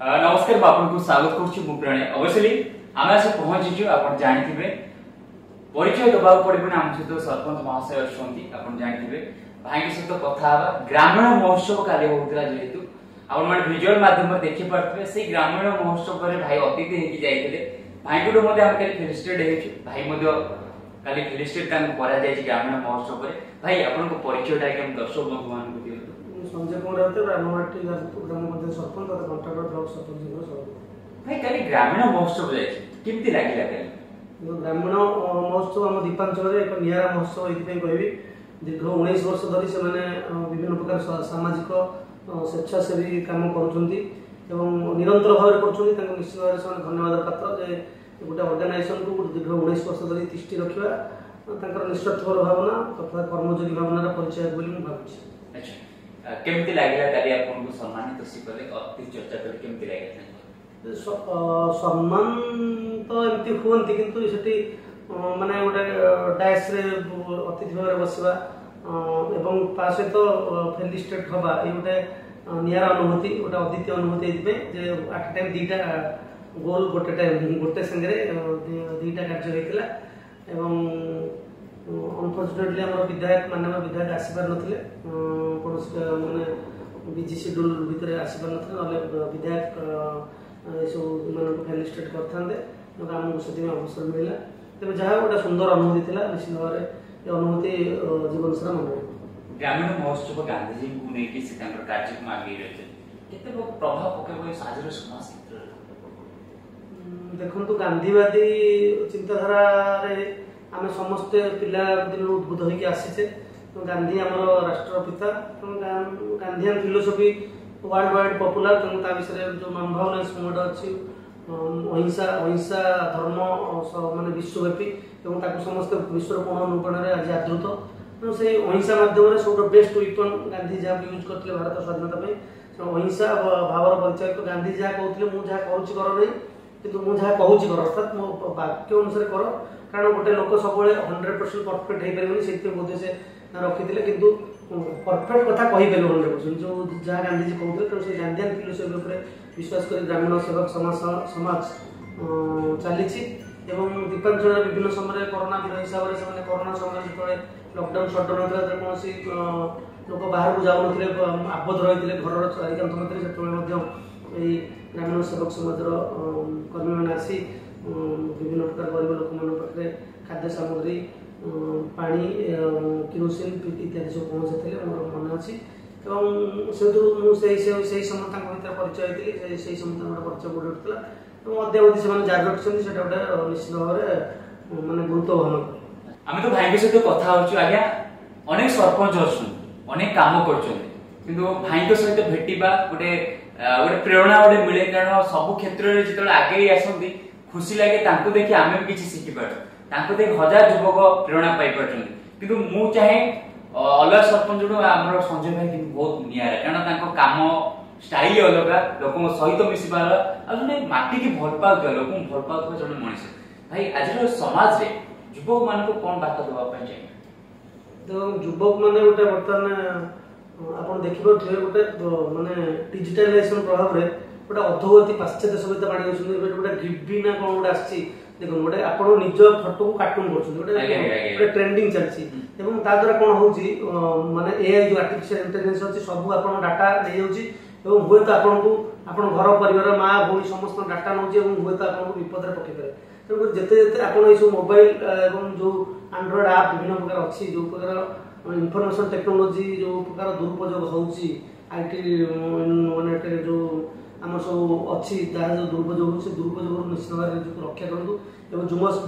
नमस्कार आपको स्वागत करुँ प्रणय अवश्य आम आस पहुंचीचु आप जानते परिचय दबा पड़े आम सहित सरपंच महाशय अच्छा जानते भाई सहित कथा ग्रामीण महोत्सव काली होता जेहेतु आप भिजुआल माध्यम देखी पारे से ग्रामीण महोत्सव भाई अतिथि होगी जाते भाई को फेलिस्टेड भाई काली फेलिस्टेड ग्रामीण महोत्सव भाई आपन परिचय दर्शक बंधु मान दिखाँ संजय कुमार राउत रामवाटी ग्राम पंचायत सरपंच तथा कंट्राक्टर ब्लॉक सरपंच भाई काली ग्रामीण महोत्सव जाए केमती लागिला काली ग्रामीण महोत्सव आम दीपांचल एक निरा महोत्सव ये कहबी दीर्घ 19 वर्ष धरी से विभिन्न प्रकार सामाजिक स्वेच्छासेवी काम कर निरंतर भाव कर निश्चित भाव से धन्यवाद पात्र जे गोटे ऑर्गेनाइजेशन को दीर्घ 19 वर्ष धरी तिष्टि रखा निस्वार्थपर भावना तथा कर्मयोगी भावनार परिचय बोली भावुँ। अच्छा केमती लागिला काली आपन को सम्मानित सी कले अति चर्चा कर केमती लागिला सम्मान तो एमती हुअंती किंतु सेठी माने गोटे डायस रे अतिथि भाव बसवा एवं ता सहित फेलिस्टेड हवा ये गोटे नियारा अनुभूति गोटे अद्वितीय अनुभूति जे एट टाइम दीटा गोल गोटे टाइम गोटे संगे दीटा कार्य होइतिला एवं अनफॉर्चुनेटली आम विधायक माननीय विधायक आसीपार नथिले कौन माने बिजी शेड्यूल भितर आसीपार नथिले ना विधायक सब मान फेलिस्टेड करते आमको से अवसर मिलला तेज जहाँ गोटे सुंदर अनुभूति थी निश्चित भाव में अनुभूति जीवन सारा मन ग्रामीण महोत्सव गांधीजी को लेकिन से कार्यक्रम आगे रहे प्रभाव पकेब साझर समाज क्षेत्र देखो गांधीवादी चिंताधारा आम समस्ते पिला दिन उद्भूत होगी आसीचे गांधी आम राष्ट्रपिता गांधीआन फिलोसफी वर्ल्ड वाइड पपुलर विषय जो नॉन वायलेंस मूवमेंट अच्छी अहिंसा अहिंसा धर्म माने विश्वव्यापी समस्त विश्व कोण अनुकोण आज आदृत तेणु से अहिंसा माध्यम सब बेस्ट वेपन गांधी जहाँ यूज करते भारत स्वाधीनता अहिंसा भावर परिचय गांधी जहाँ कहते मुझे करुच्ची कर नहीं किंतु मुझे कहूँ कर अर्थात मो वाक्य अनुसार कर कारण गोटे लोक सब 100% परफेक्ट हो पारे से बोधे से रखी किंतु परफेक्ट कथा कहीपर 100% जो जहाँ गांधीजी कहते तेणु से गांधीआन फिलोसफी विश्वास कर ग्रामीण सेवक समाज चली दीपांचल विभिन्न समय कोरोना हिसाब से कोरोना समय जो लॉकडाउन शटडाउन होता कौन लोक बाहर को जाऊन आबद्ध रही घर चारिकांत मध्य से ग्रामीण सेवक समाज कर्मी मैंने आसी विभिन्न प्रकार गरीब लोक मान खाद्य सामग्री पानी किरोसिन इत्यादि सब पहुँचे मोर मन अच्छी से समय भर परिचय थी से समय परिचय गढ़ी उठा अद्यावधि से जारी रखिंट से गोटे निश्चित भाव में माने गुरुत्व वहन कर आम तो भाई सहित कथा होगा अनेक सरपंच अच्छा अनेक कम कर भाई सहित भेटा गोटे गोटे प्रेरणा गोटे मिले कारण सब क्षेत्र में जो आगे आसती खुशी लगे देखिए आम भी किसी शिखिपार देख हजार युवक प्रेरणा पाई मु चाहे अलग सरपंच जो आम संजय भाई कि बहुत निरा कारण काम स्टाइल अलग लोक सहित मिशिबार आटी की भल पाता लोक भल पाता जन मनीष भाई आज समाज रे युवक मान को कौन बार्ता देवाई चाहिए तो युवक मैंने गोटे बर्तमान आप देखिए गोटे माने डिजिटलाइजेशन प्रभाव में गोटे अधोगति पाश्चात्य सभ्यता बाड़ी गोटे गिफ्ट ना कौन गोटे आसी देखो गोटे आप निज फोटो को कार्टून कर ट्रेंडिंग चलती द्वारा कौन हो माने एआई जो आर्टिफिशियल इंटेलिजेंस अच्छी सब आप डाटा नहीं जाऊँगी हुए तो आपको आप घर परिवार माँ भूमि समस्त डाटा नौ हुए तो आपको विपद पकई पारे तेणुक जिते आप मोबाइल जो आंड्रॉइड आप विभिन्न प्रकार अच्छी जो प्रकार इनफॉरमेशन टेक्नोलॉजी जो प्रकार दुरुपयोग होती आईटी माने जो आम सब अच्छी जहाँ जो दुरुपयोग से दुरुपयोग निश्चित भाव में रक्षा करूँ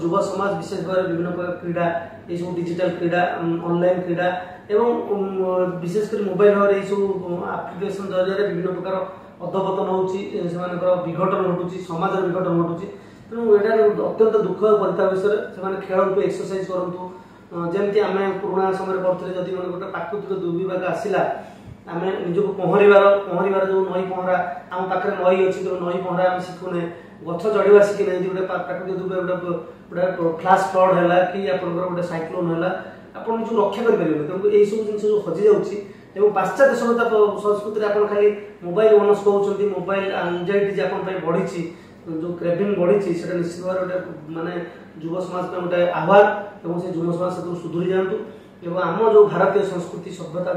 युव समाज विशेष भाव विभिन्न प्रकार क्रीड़ा ये सब डिजिटल क्रीड़ा ऑनलाइन क्रीड़ा एवं विशेषकर मोबाइल भाव में सब आप्लिकेसन जरिए विभिन्न प्रकार अधपतन हो विघटन घटुची समाज विघटन घटुची तेणु यहाँ अत्यंत दुख परिताप विषय से खेलतु एक्सरसाइज करूँ जमी आम पुराणा समय करते जदि मैंने गोटे प्राकृतिक दुर्विपाक आसला आम निजक पहर जो नई पहरा आम पाखे नई अच्छी तो नई पहरा आम शिखुने गछ चढ़ा शिखिना गोटे प्राकृतिक दुर्विपाक गोटे फ्लाश फ्लड है कि आप गोटे साइक्लोन है आप जो रक्षा करें तेणु यही सब जिन हजि जाऊँगी ଏବଂ ପାଶ୍ଚାତ୍ୟ ସଭ୍ୟତା ସଂସ୍କୃତିରେ ଆପଣ ଖାଲି ମୋବାଇଲ ଓନର୍ସ କହୁଛନ୍ତି, ମୋବାଇଲ ଆଂଜାଇଟି ଯେ ଆପଣ ପାଇଁ ବଢିଛି, ଯୋଉ କ୍ରେଭିଂ ବଢିଛି, ସେଟା ନିଶ୍ଚିତ ଭାବରେ ଗୋଟେ ମାନେ ଯୁବ ସମାଜ ପାଇଁ ଗୋଟେ ଆହ୍ୱାନ ଏବଂ ସେ ଯୁବ ସମାଜ ସେଥିରୁ ସୁଧୁରି ଯାଆନ୍ତୁ ଏବଂ ଆମ ଯୋଉ ଭାରତୀୟ ସଂସ୍କୃତି ସଭ୍ୟତା